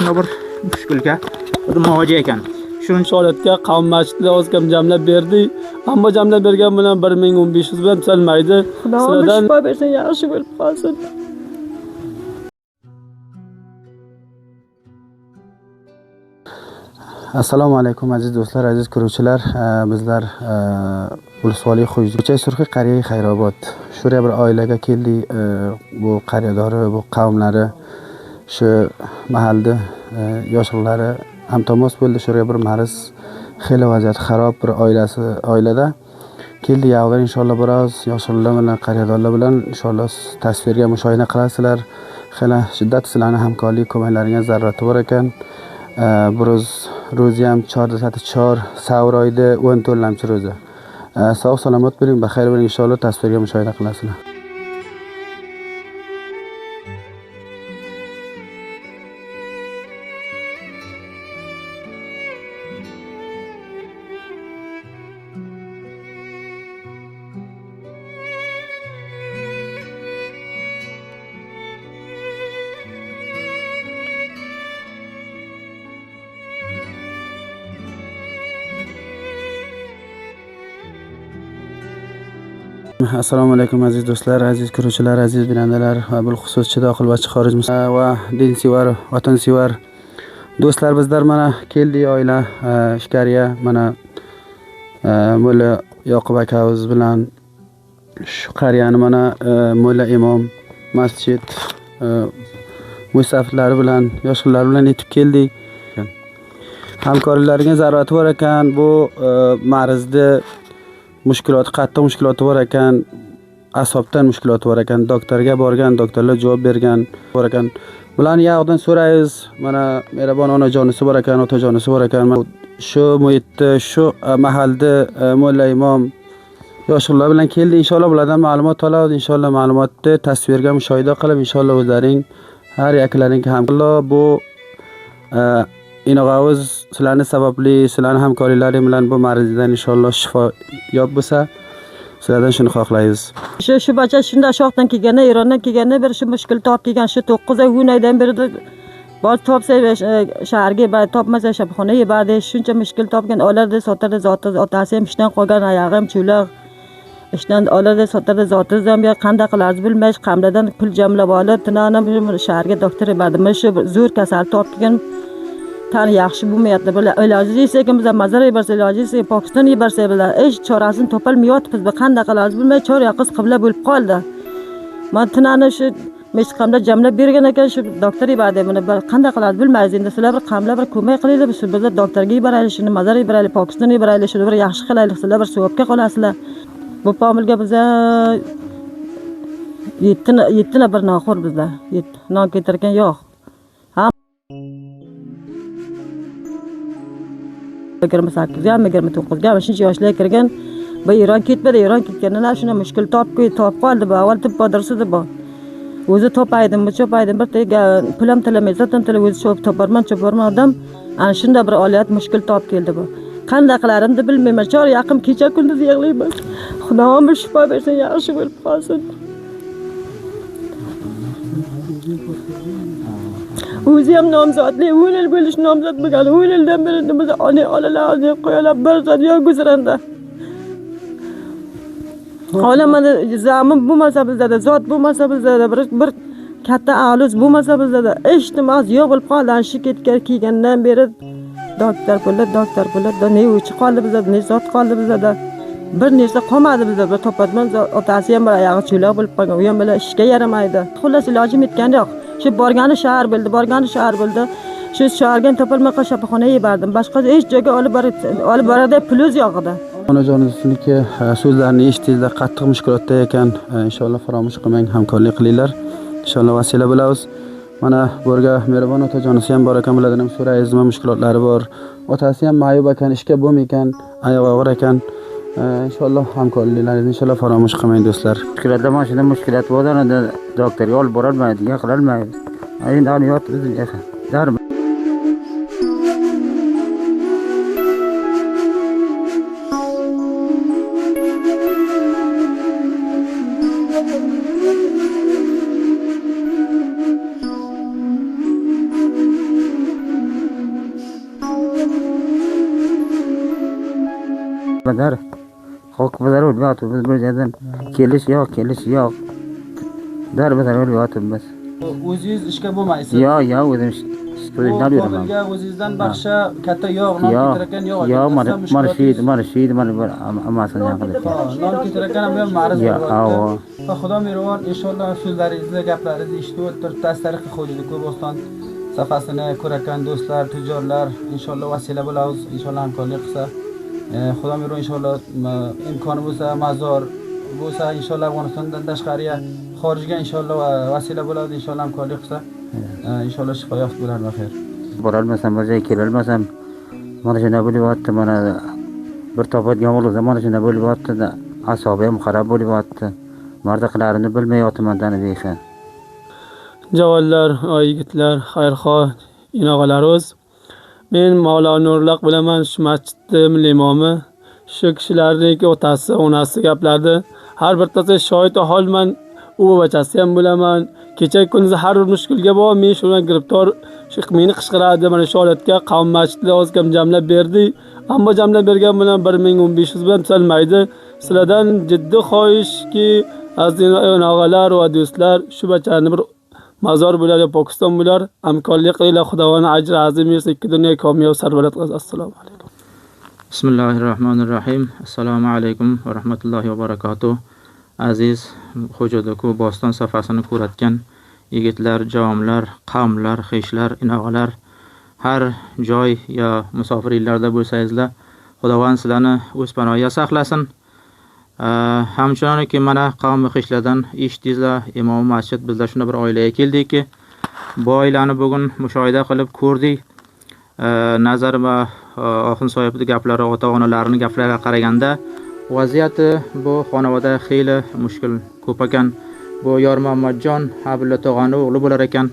shunday bir mushkulga muvojah ekan. Shuncha holatga qavm masjidda ozgam jamlab berdi. Ammo jamlab bergan bilan 1500 bilan tuzalmaydi. Xudoga shifo bersin, yaxshi bo'lib qolsin. Assalomu alaykum aziz do'stlar, aziz ko'ruvchilar. Bizlar Ulsvoliy Xo'jko'cha Surxi qariya Xayrobod. Shuraya bir oilaga keldik. Bu qariyadori, bu qavmlari shu mahallada yoshliklari ham tomos bo'ldi. Shuraya bir maris, xiyla vaziyat xarob bir oilada keldi. Yavlar inshaalloh biroz yoshlilar bilan qariyadorlar bilan inshaalloh tasvirga mushohada qilasizlar. Xiyla shiddat sizlarning hamkorlik ko'maklaringiz zarurati bor ekan. Biroz ro'zi ham 4 savr oyida 14-lamchi ro'za. Sog' salomat bo'ling, baxayr bo'ling, inshaalloh tasvirga mushohada qilasizlar. Assalomu alaykum aziz do'stlar, aziz ko'ruvchilar, aziz bilandalar va bil xusus chidoqil va xorij va dinsevar, vatansevar do'stlar, bizlar mana keldik oila Ishkariya mana Mulla Yoqub akamiz bilan shu qariyani mana Mulla Imom masjid musafirlari bilan, yoshlar bilan yetib keldik. Hamkorlaringizga zarurati bor ekan. Bu marizda qattiq mushkuloti bor ekan, asabdan mushkuloti bor ekan. Doktorga borgan, doktorlar javob bergan bor ekan. Bularni yoqdan so'raymiz. Mana mehribon onajonisi bor ekan, otajonisi bor ekan. Shu muhitda, shu mahallada Mulla Imom yoshlar bilan keldi. Inshaalloh bulardan ma'lumot olamiz. Inshaalloh ma'lumotni tasvirga mushohada qilib, inshaalloh o'zlaring har yaklaring ham bu inog'avuz sizlarning sababli, sizlarning hamkorliklaring bilan bu marizdan inshaalloh shifo yo'q bo'lsa, sizlardan shuni xohlaymiz. Shu bacha shunda shoxdan kelganda, Erondan kelganda bir shu mushkul topib kelgan, shu 9 oy hunaydan beri bor topsa shaharga topmasa shabxonaga bordi. Shuncha mushkul topgan, olarda sotarda zoti, otasi ham ishdan qolgan, oyog'i ham cho'loq. Ishdan olarda sotarda zoti ham qanday qilardi bilmay, qamladan pul jamlab olib, tinanam shaharga doktor bordi. Shu zo'r kasal topib kelgan. Tani yaxshi bo'lmayapti. Bular iloji ekan biz mazar yuborsa, iloji Pokiston yuborsa bular ish chorasini topolmayapmiz. Biz qanday qilamiz bilmay, chor yoqiz qibla bo'lib qoldi. Men tinani shu meshqamda jamlab bergan ekan, shu doktor yubordi. Buni qanday qilamiz bilmaymiz. Endi sizlar bir qamla bir ko'mak qilinglar, biz doktorga yuboraylik, shuni mazar yuboraylik, Pokistonga yuboraylik, shuni bir yaxshi qilaylik. Sizlar bir savobga qolasizlar. Bu pomilga biz 7 nafar noxo'r bizlar. Non ketirgan yo'q. 28 ga 29 ga shuncha yoshlar kirgan. Bu Eron ketmadi. Eron ketganidan shuna mushkul topib qoldi. Bu avval tib bodarsida bor. O'zi topaydim, bir tega pulam tilamay, zaten tila o'zi choparman odam. Ana shunda bir olayat mushkul topib keldi bu. Qanday qilarimni bilmayman. Chor yaqin kecha kunduz yig'layman. Xudoim shifo bersin, yaxshi bo'lib qolsin. O'zi ham nomzodli, o'yil bo'lish nomzod bo'lgan. O'yildan beri biz onalar deb qo'yalab bir zot yo'q guzranda. Olamada zamin bo'lmasa bizda, zot bo'lmasa bizda, bir katta alus bo'lmasa bizda, eshitmas yo'q bo'lib qoldi. Shu ketgan kelgandan beri doktor pullar, ne o'chi qoldi bizda, ne zot qoldi bizda. Bir narsa qolmadi bizda. Bir topatman otasi ham bir oyog'i cho'loq bo'lib qolgan. U ham bilan ishga yaramaydi. Xullas ilojim yetgani yo'q. Shu borgani shahar bo'ldi. Shu shaharga topolmay qashapxonaga bordim. Boshqa hech joyga olib boradi, puluz yo'q edi. Onajoningizniki so'zlarini eshitdingizlar, qattiq mushkulotda ekan. Inshaalloh faromush qilmang, hamkorlik qilinglar. Inshaalloh vasila bo'lamiz. Mana burga mehribon otajonisi ham bor ekan, bulardan ham so'raymiz, mushkulotlari bor. Otasi ham mayub ekan, ishga bo'lmaykan, oyog'i og'ir ekan. İnşallah hamkorliklaringizni inshaalloh faromush qilmang do'stlar. Mushkulotda mashina mushkulot bo'lganda doktorga olib borolmaydi, qilolmaymiz. Endi yotibdi, darmi. Badar. Hok badar o'lyapti biz bir yerdan kelish yo'q. Badar o'lyapti biz. O'zingiz ishga bo'lmaysiz. Yo'q, o'zim ishlayman. Qobilga o'zingizdan baxsha katta yog' non keltirgan yo'q. Yo'q, mana shid, mana bir amasini qilib. Non keltirgan ham ma'ruz bo'lyapti. Va xudo merovon inshaalloh so'zlaringizni, gaplaringizni eshitib o'tirib tasdiq qo'ydik Ko'boston safasini ko'rakan do'stlar, tujorlar inshaalloh vasila bo'lamiz, inshaalloh hamkorlik qilsa. Xudo merovon inshaalloh imkoni bo'lsa, mazor bo'lsa inshaalloh Afg'onistondan tashqariga xorijga inshaalloh vasila bo'ladi, inshaalloh hamkorlik qilsa. İnşallah shifoyoq bo'lar va xayr. Borolmasam, bir joyga kelolmasam, mana shuna bo'lyapti, mana bir topadigan bo'lsa, mana shuna bo'lyapti, asabim xarob bo'lyapti. Mardiqlarini bilmayapman dani bexan. Javonlar, yigitlar, xayrxoh, inog'alarimiz. Men Mavlo Nurulloh bilaman, shu masjidning imomi. Shu kishilarning otasi, onasi gaplardi. Har birtasi shohid holman, u bachasi ham bilaman. Kecha kunduz har bir mushkulga bor, men shuna giribtor, meni qishqiradi, mana shu holatga qavm masjidlar ozgam jamlab berdi. Ammo jamlab bergan bilan 1500 bilan tuzalmaydi. Sizlardan jiddiy xohishki, aziz og'alar va do'stlar, shu bachani bir mazor bo'lar, Pokiston bo'lar, hamkorlik qilinglar, Xudoning ajri azim bersin, ikki dunyo komiyov sarbarat qilsin. Assalomu alaykum. Bismillahirrohmanirrohim. Assalomu alaykum va rahmatullohi va barakatuh. Aziz Xo'jadoku Boston safasini ko'ratgan yigitlar, javonlar, qavmlar, xeshlar, inog'alar, har joy ya musofir illarda bo'lsangizlar, Xudovand sizlarni o'z panohiga saqlasin. Hamchunonki mana qavm xeshlardan eshitdingizlar, Imom masjid bizlar shuna bir oilaga keldikki, bu oilani bugun mushohida qilib ko'rdik. Nazar va Oxunsoyevning gaplari, ota-onalarining gaplariga qaraganda vaziyati bu xonavada xeyli mushkul ko'p ekan. Bu Yor Muhammadjon Habibulla tog'ani o'g'li bo'lar ekan.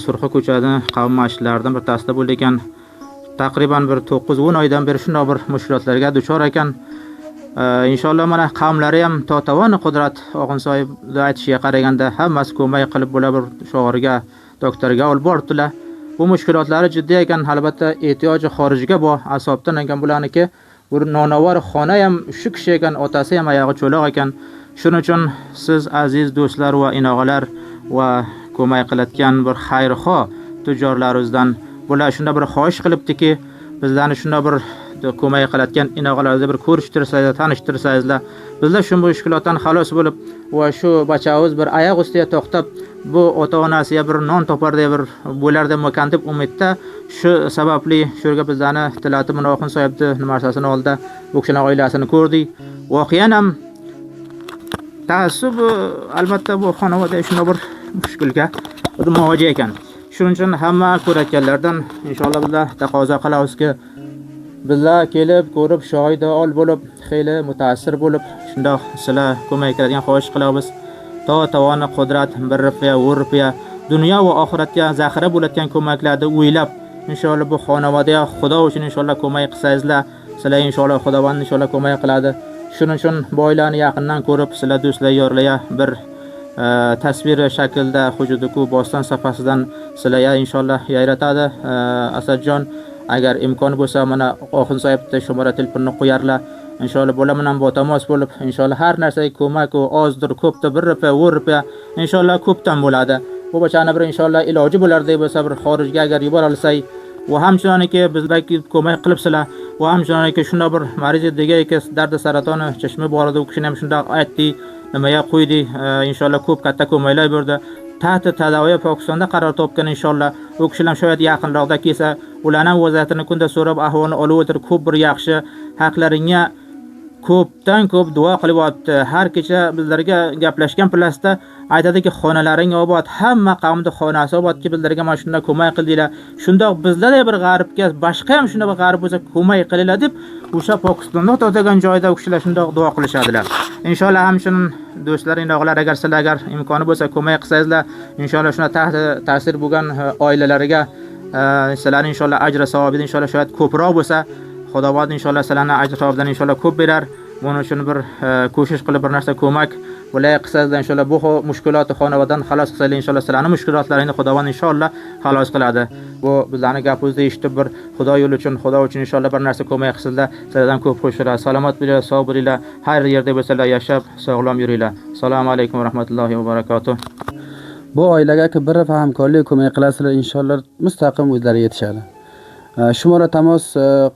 Surxi ko'chadi qavm masjidlaridan bir tasda bo'ldi ekan. Taqriban bir 9-10 oydan beri shunday bir mushkulotlarga duchor ekan. Inshaalloh mana qavmlari ham totavoni qudrat Oxunsoyevning aytishiga qaraganda hammasi ko'mak qilib bo'la bir shog'irga, doktorga olib bordilar. Bu mushkulotlari jiddiy ekan, albatta ehtiyoji xorijga bor, asobdan ekan bularniki. Bir nonavar xona ham shu kishi ekan, otasi ham oyog'i cho'loq ekan. Shuning uchun siz aziz do'stlar va inog'alar va ko'mak qilayotgan bir xayrxoh tujorlarimizdan bular shunda bir xohish qilibdiki, bizlarni shunda bir ko'mak qilayotgan inog'alarni bir ko'rishtirsangizlar, tanishtirsangizlar, bizlar shu mushkulotdan xalos bo'lib va shu bachamiz bir oyoq ustiga to'xtab, bu ota-onasiga bir non topardi, bir bo'lardi ekan deb umidda, shu sababli shurga bizlarni tilatib munoqin soyibdi nimarsasini oldi, bu kishining oilasini ko'rdik. Voqean ham ta'assub, albatta bu xonavada shuna bir mushkulga muvaja ekan. Shuning uchun hamma ko'rayotganlardan inshaalloh bizlar taqozo qilamizki, bizlar kelib ko'rib shohida ol bo'lib, xeyli mutaassir bo'lib, shundoq sizlar ko'mak qiladigan xohish qilamiz. Tavoni qudrat 1 rupiya, 1 rupiya dunyo va oxiratga zaxira bo'ladigan ko'maklarni o'ylab, inshaalloh bu xonavada Xudo uchun inshaalloh ko'mak qilsangizlar, sizlar inshaalloh Xudovand inshaalloh ko'mak qiladi. Shuning uchun boylarni yaqindan ko'rib, sizlar do'stlar yorlarga bir tasvir shaklda Xo'jadoku Boston safasidan sizlarga inshaalloh yayratadi. Asadjon, agar imkon bo'lsa mana Oxunsoyevning shumara telefonini qo'yarlar. İnşallah bo'laman ham botamas bo'lib, inshaalloh har narsaga ko'mak u ozdir, ko'pdir, 1 rupiya, 1 rupiya inshaalloh ko'pdan bo'ladi. Bu bachani bir inshaalloh iloji bo'lar deb bo'lsa bir xorijga agar yubora olsak, va hamchunonki bizlarga ko'mak qilibsizlar, va hamchunonki shunda bir mariz deganki dardi saratoni chashma bor edi, u kishini ham shunda aytdi, nimaga qo'ydi, inshaalloh ko'p katta ko'maklar berdi. Tahta tadaviya Pokistonda qaror topgan inshaalloh. U kishilar shoyat yaqinroqda kelsa, ularning vaziyatini kunda so'rab ahvolini olib o'tirib, ko'p bir yaxshi haqlaringga ko'pdan ko'p duo qilyapti. Har kecha bizlarga gaplashgan plasda aytadiki, xonalaring obod, hamma qavmning xonasi obodki, bizlarga mana shunday ko'mak qildinglar. Shundoq bizlarga bir g'aribga, boshqa ham shunday bir g'arib bo'lsa ko'mak qilinglar deb, o'sha Pokistonda to'tagan joyda u kishilar shundoq duo qilishadilar. Inshaalloh ham shuni do'stlar, inog'lar, agar sizlar agar imkoni bo'lsa ko'mak qilsangizlar, inshaalloh shuna ta'sir bo'lgan oilalariga sizlarning inshaalloh ajr savobida inshaalloh shoyat ko'proq bo'lsa, Xudovand inshaalloh sizlarni ajr savobidan inshaalloh ko'p berar. Buning uchun bir ko'shish qilib bir narsa ko'mak Bulay qilsangizlar inshaalloh bu mushkulot xonadan xalos qilsanglar inshaalloh sizlarning mushkulotlaringni Xudovand inshaalloh xalos qiladi. Bu bizlarning gapimizni eshitib bir Xudo yo'li uchun, Xudo uchun inshaalloh bir narsa ko'mak qilsanglar, sizlardan ko'p qo'shiladi. Salomat bo'linglar, sog' bo'linglar, har yerda bo'lsanglar yashab, sog'lom yuringlar. Assalomu alaykum va rahmatullohi va barakatuh. Bu oilaga bir hamkorlik ko'mak qilasizlar, inshaalloh mustaqim o'zlari yetishadi. Shumora Tamos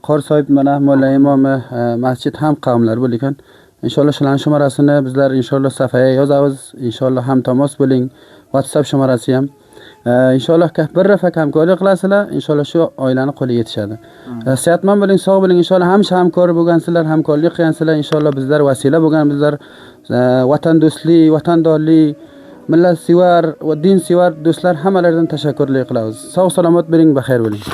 Qorsoyib mana Molla imomi masjid ham qavmlar bo'likan. Inshaalloh shularning shumorasini bizlar inshaalloh safaga yozamiz. Inshaalloh ham Tamos bo'ling. WhatsApp shumorasi ham. Inshaalloh bir rafaq hamkorlik qilasizlar, inshaalloh shu oilani qo'liga yetishadi. Sihatmand bo'ling, sog' bo'ling, inshaalloh hamkor bo'lgansizlar, hamkorlik qilgansizlar, inshaalloh bizlar vasila bo'lgan, bizlar vatando'stlik, vatandorlik, millatsevar va dinsevar do'stlar hammalaridan tashakkurlik qilamiz. Sog' salomat bo'ling, baxayr bo'ling.